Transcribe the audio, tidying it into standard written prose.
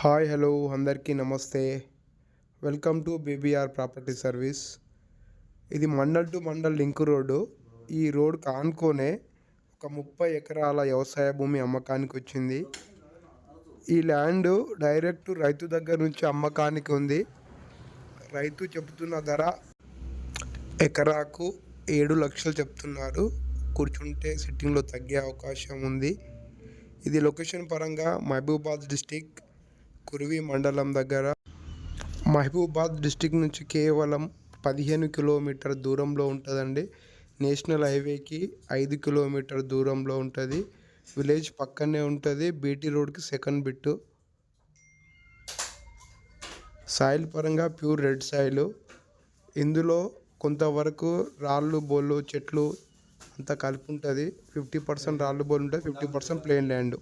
Hi hello అందరికీ నమస్తే. Welcome to BBR property service. ఇది mandal to mandal link road. ఈ రోడ్డుకి ఆనుకోనే ఒక 30 ఎకరాల వ్యవసాయ భూమి అమ్మకానికి వచ్చింది. ఈ ల్యాండ్ డైరెక్ట్ రైతు దగ్గర నుంచి అమ్మకానికి ఉంది. రైతు చెబుతున్న ధర ఎకరాకు 7 లక్షలు చెప్తున్నారు. కూర్చుంటే సిట్టింగ్లో తగ్గే అవకాశం ఉంది. ఇది లొకేషన్ పరంగా మహబూబాద్ డిస్టిక్ కుర్వి మండలం దగ్గర. మహబూబాద్ డిస్టిక్ నుంచి కేవలం 15 కిలోమీటర్ దూరంలో ఉంటుందండి. నేషనల్ హైవేకి 5 కిలోమీటర్ దూరంలో ఉంటుంది. విలేజ్ పక్కనే ఉంటుంది. బీటీ రోడ్కి సెకండ్ బిట్టు. సాయిల్ పరంగా ప్యూర్ రెడ్ సాయిల్. ఇందులో కొంతవరకు రాళ్ళు బోళ్ళు చెట్లు అంతా కలిపి ఉంటుంది. 50% రాళ్ళు బోళ్ళు ఉంటుంది, 50% ప్లెయిన్ ల్యాండ్.